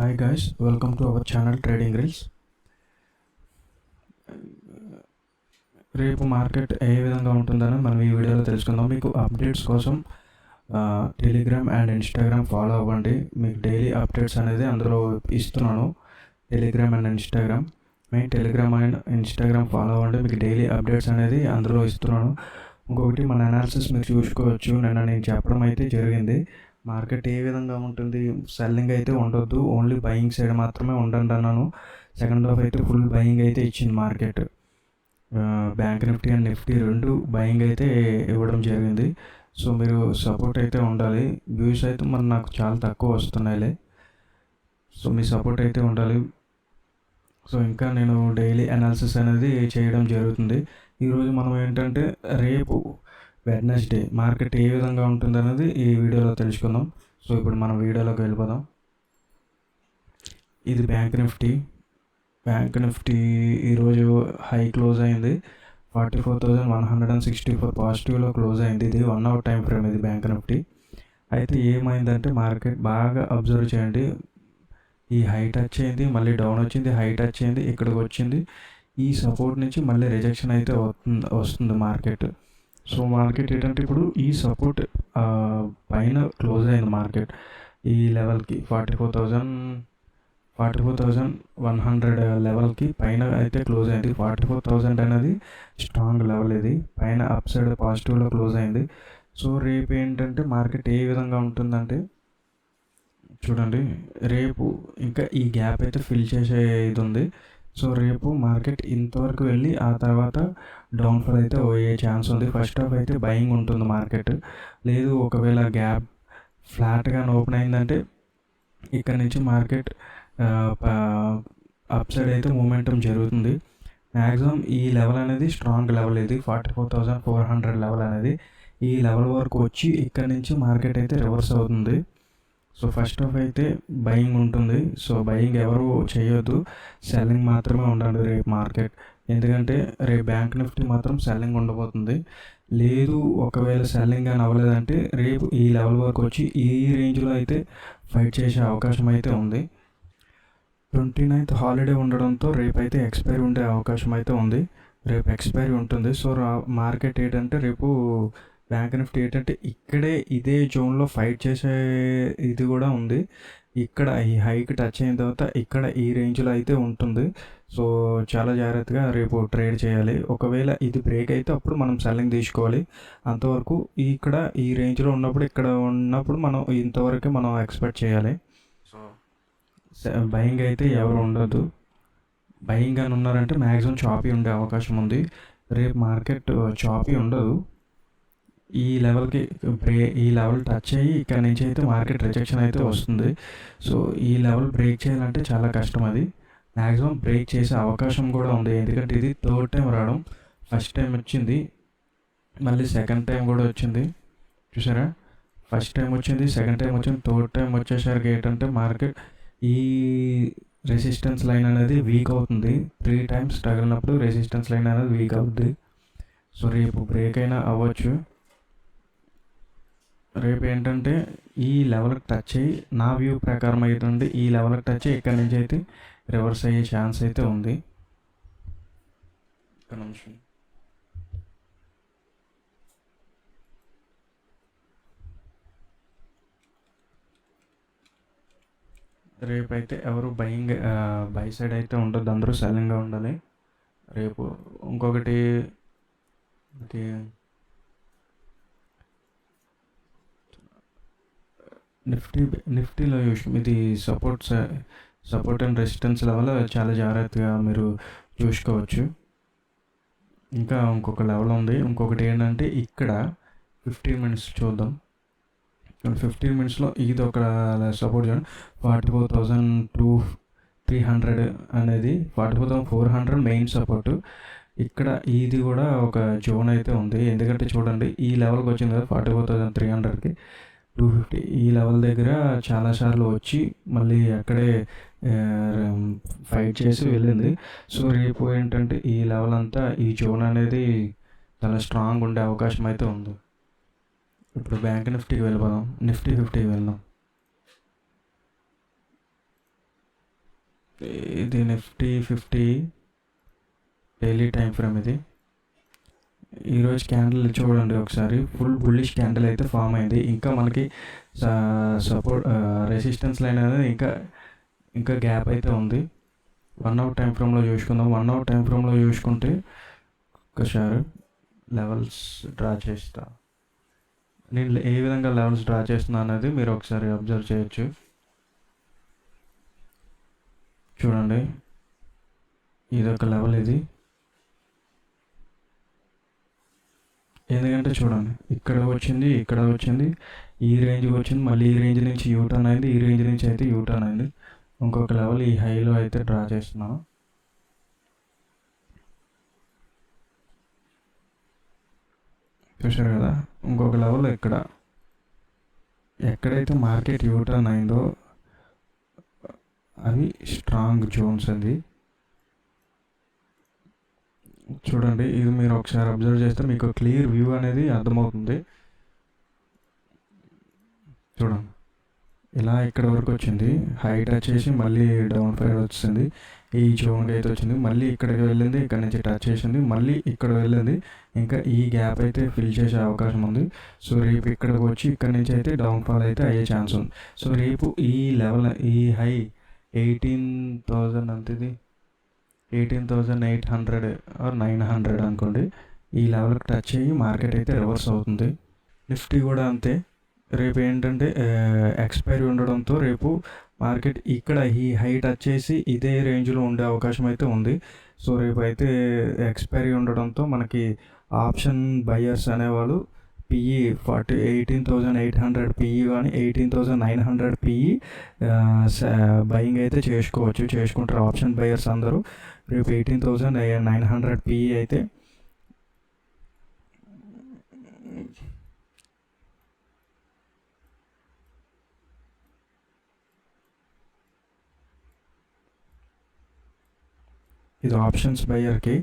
Hi guys, welcome to our channel Trading Reels. రేపు market ఏ విధంగా ఉంటుందని మనం ఈ వీడియోలో తెలుసుకుందాం. మీకు అప్డేట్స్ కోసం టెలిగ్రామ్ అండ్ ఇన్స్టాగ్రామ్ ఫాలో అవ్వండి. మీకు డైలీ అప్డేట్స్ అనేది అందులో ఇస్తున్నాను. Telegram and Instagram main Telegram and Instagram follow అవ్వండి. మీకు డైలీ అప్డేట్స్ అనేది అందులో ఇస్తున్నాను. ఇంకొకటి మన అనాలిసిస్ మీరు చూసుకోవచ్చు. నేను చెప్పడం అయితే జరిగింది. మార్కెట్ ఏ విధంగా ఉంటుంది, సెల్లింగ్ అయితే ఉండొద్దు, ఓన్లీ బయింగ్ సైడ్ మాత్రమే ఉండండి అన్నాను. సెకండ్ హాఫ్ అయితే ఫుల్ బయింగ్ అయితే ఇచ్చింది market. Bank Nifty and Nifty రెండు బయింగ్ అయితే ఇవ్వడం జరిగింది. సో మీరు సపోర్ట్ అయితే ఉండాలి. వ్యూస్ అయితే మరి నాకు చాలా తక్కువ వస్తున్నాయిలే. సో మీ సపోర్ట్ అయితే ఉండాలి. సో ఇంకా నేను డైలీ అనాలిసిస్ అనేది చేయడం జరుగుతుంది. ఈరోజు మనం ఏంటంటే రేపు వెడ్నెస్డే మార్కెట్ ఏ విధంగా ఉంటుంది అనేది ఈ వీడియోలో తెలుసుకుందాం. సో ఇప్పుడు మనం వీడియోలోకి వెళ్ళిపోదాం. ఇది బ్యాంక్ నిఫ్టీ ఈరోజు హై క్లోజ్ అయింది. 44,164 పాజిటివ్లో క్లోజ్ అయింది. ఇది 1 అవర్ టైం ఫ్రేమ్. ఇది బ్యాంక్ నిఫ్టీ. అయితే ఏమైందంటే మార్కెట్ బాగా అబ్జర్వ్ చేయండి. ఈ హై టచ్ అయింది, మళ్ళీ డౌన్ వచ్చింది, హై టచ్ అయింది, ఇక్కడికి వచ్చింది. ఈ సపోర్ట్ నుంచి మళ్ళీ రిజెక్షన్ అయితే వస్తుంది మార్కెట్. సో మార్కెట్ ఏంటంటే ఇప్పుడు ఈ సపోర్ట్ పైన క్లోజ్ అయింది మార్కెట్ ఈ లెవెల్కి 44,100 లెవెల్కి పైన అయితే క్లోజ్ అయింది. 44,000 అనేది స్ట్రాంగ్ లెవెల్. ఇది పైన అప్ సైడ్ పాజిటివ్లో క్లోజ్ అయింది. సో రేపు ఏంటంటే మార్కెట్ ఏ విధంగా ఉంటుందంటే చూడండి, రేపు ఇంకా ఈ గ్యాప్ అయితే ఫిల్ చేసే ఇది ఉంది. సో రేపు మార్కెట్ ఇంతవరకు వెళ్ళి ఆ తర్వాత డౌన్ఫాల్ అయితే అయ్యే ఛాన్స్ ఉంది. ఫస్ట్ హాఫ్ అయితే బయింగ్ ఉంటుంది మార్కెట్. లేదు ఒకవేళ గ్యాప్ ఫ్లాట్గా ఓపెన్ అయిందంటే ఇక్కడ నుంచి మార్కెట్ అప్ సైడ్ అయితే మూమెంటం జరుగుతుంది. మ్యాక్సిమం ఈ లెవెల్ అనేది స్ట్రాంగ్ లెవెల్. ఇది 44,400 లెవెల్ అనేది ఈ లెవెల్ వరకు వచ్చి ఇక్కడ నుంచి మార్కెట్ అయితే రివర్స్ అవుతుంది. సో ఫస్ట్ హాఫ్ అయితే బయింగ్ ఉంటుంది. సో బయింగ్ ఎవరు చేయొద్దు, సెల్లింగ్ మాత్రమే ఉండాలి రేపు మార్కెట్. ఎందుకంటే రేపు బ్యాంక్ నిఫ్టీ మాత్రం సెల్లింగ్ ఉండబోతుంది. లేదు ఒకవేళ సెల్లింగ్ అని అవ్వలేదంటే రేపు ఈ లెవెల్ వరకు వచ్చి ఈ రేంజ్లో అయితే ఫైట్ చేసే అవకాశం అయితే ఉంది. 29th హాలిడే ఉండడంతో రేపు అయితే ఎక్స్పైరీ ఉండే అవకాశం అయితే ఉంది. రేపు ఎక్స్పైరీ ఉంటుంది. సో మార్కెట్ ఏంటంటే రేపు బ్యాంక్ నిఫ్టీ ఏంటంటే ఇక్కడే ఇదే జోన్లో ఫైట్ చేసే ఇది కూడా ఉంది. ఇక్కడ ఈ హైకి టచ్ అయిన తర్వాత ఇక్కడ ఈ రేంజ్లో అయితే ఉంటుంది. సో చాలా జాగ్రత్తగా రేపు ట్రేడ్ చేయాలి. ఒకవేళ ఇది బ్రేక్ అయితే అప్పుడు మనం సెల్లింగ్ తీసుకోవాలి. అంతవరకు ఇక్కడ ఈ రేంజ్లో ఉన్నప్పుడు ఇక్కడ ఉన్నప్పుడు మనం ఇంతవరకే మనం ఎక్స్పెక్ట్ చేయాలి. సో బయింగ్ అయితే ఎవరు ఉండదు. బయింగ్ అని ఉన్నారంటే మ్యాక్సిమం చాపీ ఉండే అవకాశం ఉంది. రేపు మార్కెట్ చాపీ ఉండదు. ఈ లెవెల్కి ఈ లెవెల్ టచ్ అయ్యి ఇక్కడ నుంచి అయితే మార్కెట్ రిజెక్షన్ అయితే వస్తుంది. సో ఈ లెవెల్ బ్రేక్ చేయాలంటే చాలా కష్టం. అది మ్యాక్సిమం బ్రేక్ చేసే అవకాశం కూడా ఉంది. ఎందుకంటే ఇది థర్డ్ టైం రావడం. ఫస్ట్ టైం వచ్చింది, మళ్ళీ సెకండ్ టైం కూడా వచ్చింది. చూసారా, ఫస్ట్ టైం వచ్చింది, సెకండ్ టైం వచ్చింది, థర్డ్ టైం వచ్చేసరికి ఏంటంటే మార్కెట్ ఈ రెసిస్టెన్స్ లైన్ అనేది వీక్ అవుతుంది. 3 times తగిలినప్పుడు రెసిస్టెన్స్ లైన్ అనేది వీక్ అవుతుంది. సో రేపు బ్రేక్ అయినా అవ్వచ్చు. రేపు ఏంటంటే ఈ లెవెల్కి టచ్ అయ్యి నా వ్యూ ప్రకారం అవుతుంది, ఈ లెవెల్కి టచ్ అయ్యి ఇక్కడ నుంచి అయితే రివర్స్ అయ్యే ఛాన్స్ అయితే ఉంది. ఒక నిమిషం. రేపు అయితే ఎవరు బై సైడ్ అయితే ఉండదు, అందరూ సెల్లింగ్గా ఉండాలి రేపు. ఇంకొకటి నిఫ్టీలో ఇది సపోర్ట్ అండ్ రెసిస్టెన్స్ లెవెల్ చాలా జాగ్రత్తగా మీరు చూసుకోవచ్చు. ఇంకా ఇంకొక లెవెల్ ఉంది. ఇంకొకటి ఏంటంటే ఇక్కడ 15 minutes చూద్దాం. 15 minutesలో ఇది ఒక సపోర్ట్ చూడండి. 44,300 అనేది 44,400 మెయిన్ సపోర్టు. ఇక్కడ ఇది కూడా ఒక జోన్ అయితే ఉంది. ఎందుకంటే చూడండి ఈ లెవెల్కి వచ్చింది కదా 44,300కి 250 ఈ లెవెల్ దగ్గర చాలాసార్లు వచ్చి మళ్ళీ అక్కడే ఫైట్ చేసి వెళ్ళింది. సో రేపు ఏంటంటే ఈ లెవెల్ అంతా ఈ జోన్ అనేది చాలా స్ట్రాంగ్ ఉండే అవకాశం అయితే ఉంది. ఇప్పుడు బ్యాంక్ నిఫ్టీకి వెళ్ళిపోదాం, నిఫ్టీ 50కి వెళ్దాం. ఇది నిఫ్టీ 50 డైలీ టైం ఫ్రేమ్. ఇది ఈరోజు క్యాండిల్ చూడండి ఒకసారి, ఫుల్ బుల్లిష్ క్యాండిల్ అయితే ఫామ్ అయింది. ఇంకా మనకి సపోర్ట్ రెసిస్టెన్స్ లైన్ అనేది ఇంకా గ్యాప్ అయితే ఉంది. 1 అవర్ టైం ఫ్రేమ్లో చూసుకుందాం. 1 అవర్ టైం ఫ్రేమ్లో చూసుకుంటే ఒకసారి లెవెల్స్ డ్రా చేస్తా. నేను ఏ విధంగా లెవెల్స్ డ్రా చేస్తున్నా అనేది మీరు ఒకసారి అబ్జర్వ్ చేయొచ్చు. చూడండి, ఇదొక లెవెల్. ఇది ఎందుకంటే చూడండి, ఇక్కడ వచ్చింది, ఈ రేంజ్కి వచ్చింది, మళ్ళీ ఈ రేంజ్ నుంచి యూటర్న్ అయింది, ఈ రేంజ్ నుంచి అయితే యూటర్న్ అయింది. ఇంకొక లెవెల్ ఈ హైలో అయితే డ్రా చేస్తున్నాను. చూసారు కదా, ఇంకొక లెవెల్ ఎక్కడైతే మార్కెట్ యూటర్న్ అయిందో అవి స్ట్రాంగ్ జోన్స్. అది చూడండి, ఇది మీరు ఒకసారి అబ్జర్వ్ చేస్తే మీకు క్లియర్ వ్యూ అనేది అర్థమవుతుంది. చూడండి, ఇలా ఇక్కడ వరకు వచ్చింది, హైట్ వచ్చేసి మళ్ళీ డౌన్ సైడ్ వచ్చింది, ఈ జోన్కి అయితే వచ్చింది, మళ్ళీ ఇక్కడికి వెళ్ళింది, ఇక్కడ నుంచి టచ్ చేసింది, మళ్ళీ ఇక్కడ వెళ్ళింది. ఇంకా ఈ గ్యాప్ అయితే ఫిల్ చేసే అవకాశం ఉంది. సో రేపు ఇక్కడికి వచ్చి ఇక్కడ నుంచి అయితే డౌన్ఫాల్ అయితే అయ్యే ఛాన్స్ ఉంది. సో రేపు ఈ లెవెల్, ఈ హై 18,000 అంతది, 18,800 ఆర్ 900 అనుకోండి, ఈ లెవెల్కి టచ్ అయ్యి మార్కెట్ అయితే రివర్స్ అవుతుంది. నిఫ్టీ కూడా అంతే. రేపు ఏంటంటే ఎక్స్పైరీ ఉండడంతో రేపు మార్కెట్ ఇక్కడ ఈ హై టచ్ చేసి ఇదే రేంజ్లో ఉండే అవకాశం అయితే ఉంది. సో రేపు అయితే ఎక్స్పైరీ ఉండడంతో మనకి ఆప్షన్ బయర్స్ అనేవాళ్ళు పిఈ 18,800 పిఈ కానీ 18,900 పిఈ బయింగ్ అయితే చేసుకుంటారు ఆప్షన్ బయర్స్ అందరూ. రేపు 18,900 పిఈ అయితే ఇది ఆప్షన్స్ బయ్యర్కి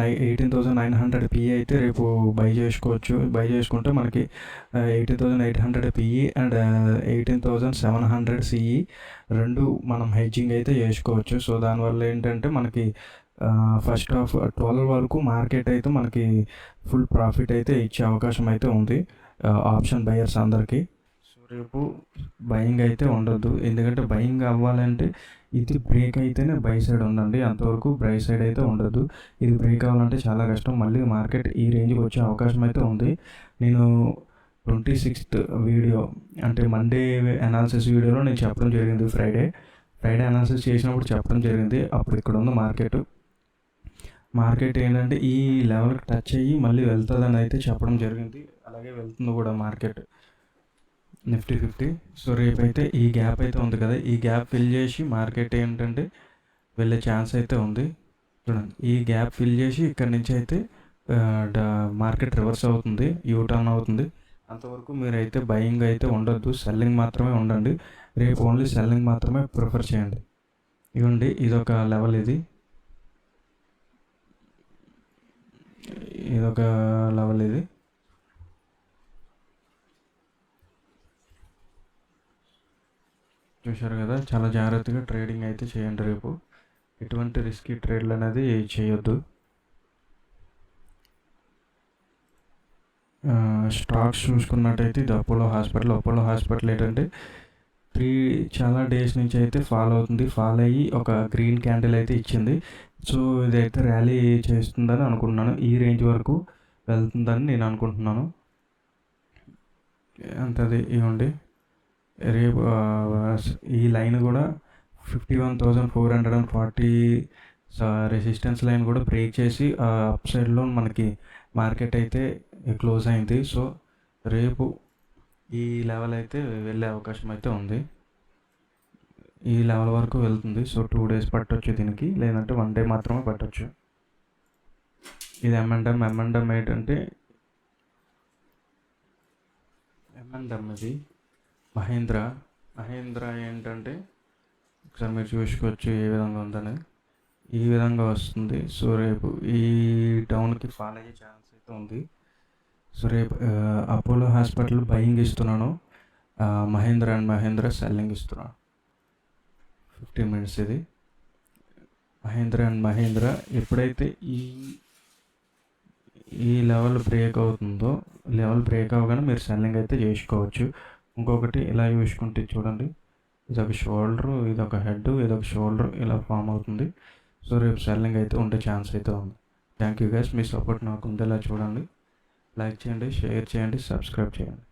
18,900 పిఈ అయితే రేపు బై చేసుకోవచ్చు. బై చేసుకుంటే మనకి 18,800 పిఈ అండ్ 18,700 సిఈ రెండు మనం హెడ్జింగ్ అయితే చేసుకోవచ్చు. సో దానివల్ల ఏంటంటే మనకి ఫస్ట్ హాఫ్ 12 వరకు మార్కెట్ అయితే మనకి ఫుల్ ప్రాఫిట్ అయితే ఇచ్చే అవకాశం అయితే ఉంది ఆప్షన్ బయర్స్ అందరికీ. సో రేపు బయింగ్ అయితే ఉండదు, ఎందుకంటే బయింగ్ అవ్వాలంటే ఇది బ్రేక్ అయితేనే బై సైడ్ ఉండండి, అంతవరకు బై సైడ్ అయితే ఉండదు. ఇది బ్రేక్ అవ్వాలంటే చాలా కష్టం. మళ్ళీ మార్కెట్ ఈ రేంజ్కి వచ్చే అవకాశం అయితే ఉంది. నేను 26th వీడియో అంటే మండే అనాలిసిస్ వీడియోలో నేను చెప్పడం జరిగింది. ఫ్రైడే అనాలిసిస్ చేసినప్పుడు చెప్పడం జరిగింది. అప్పుడు ఇక్కడ ఉన్న మార్కెట్ ఏంటంటే ఈ లెవెల్కి టచ్ అయ్యి మళ్ళీ వెళ్తుందని అయితే చెప్పడం జరిగింది. అలాగే వెళ్తుంది కూడా మార్కెట్ నిఫ్టీ 50. సో రేపు అయితే ఈ గ్యాప్ అయితే ఉంది కదా, ఈ గ్యాప్ ఫిల్ చేసి మార్కెట్ ఏంటంటే వెళ్ళే ఛాన్స్ అయితే ఉంది. చూడండి, ఈ గ్యాప్ ఫిల్ చేసి ఇక్కడి నుంచి అయితే మార్కెట్ రివర్స్ అవుతుంది, యూటర్న్ అవుతుంది. అంతవరకు మీరైతే బయింగ్ అయితే ఉండొద్దు, సెల్లింగ్ మాత్రమే ఉండండి. రేపు ఓన్లీ సెల్లింగ్ మాత్రమే ప్రిఫర్ చేయండి. ఇవ్వండి, ఇదొక లెవెల్, ఇదొక లెవెల్. ఇది చూశారు కదా, చాలా జాగ్రత్తగా ట్రేడింగ్ అయితే చేయండి. రేపు ఎటువంటి రిస్కీ ట్రేడ్లు అనేది చేయొద్దు. స్టాక్స్ చూసుకున్నట్టయితే ఇది అపోలో హాస్పిటల్ ఏంటంటే చాలా డేస్ నుంచి అయితే ఫాల్ అయ్యి ఒక గ్రీన్ క్యాండిల్ అయితే ఇచ్చింది. సో ఇదైతే ర్యాలీ చేస్తుందని అనుకుంటున్నాను, ఈ రేంజ్ వరకు వెళ్తుందని నేను అనుకుంటున్నాను. అంతది ఇవ్వండి, రేపు ఈ లైన్ కూడా 51,440 రెసిస్టెన్స్ లైన్ కూడా బ్రేక్ చేసి అప్ సైడ్లో మనకి మార్కెట్ అయితే క్లోజ్ అయింది. సో రేపు ఈ లెవెల్ అయితే వెళ్ళే అవకాశం అయితే ఉంది, ఈ లెవెల్ వరకు వెళ్తుంది. సో 2 days పట్టొచ్చు దీనికి, లేదంటే 1 day మాత్రమే పట్టొచ్చు. ఇది M&M ఏంటంటే ఇది మహేంద్ర ఏంటంటే ఒకసారి మీరు చూసుకోవచ్చు ఏ విధంగా ఉందని, ఈ విధంగా వస్తుంది. సో రేపు ఈ డౌన్కి ఫాల్ అయ్యే ఛాన్స్ అయితే ఉంది. సో రేపు అపోలో హాస్పిటల్ బయింగ్ ఇస్తున్నాను, మహేంద్ర సెల్లింగ్ ఇస్తున్నాను. 15 minutes ఇది. మహీంద్రా అండ్ మహీంద్రా ఎప్పుడైతే ఈ లెవెల్ బ్రేక్ అవుతుందో, లెవెల్ బ్రేక్ అవ్వగానే మీరు సెల్లింగ్ అయితే చేసుకోవచ్చు. ఇంకొకటి ఇలా చూసుకుంటే చూడండి, ఇదొక షోల్డరు, ఇదొక హెడ్, ఇదొక షోల్డర్ ఇలా ఫామ్ అవుతుంది. సో రేపు సెల్లింగ్ అయితే ఉండే ఛాన్స్ అయితే ఉంది. Thank you guys. Me support నాకు ఉండేలా చూడండి. లైక్ చేయండి, షేర్ చేయండి, సబ్స్క్రైబ్ చేయండి.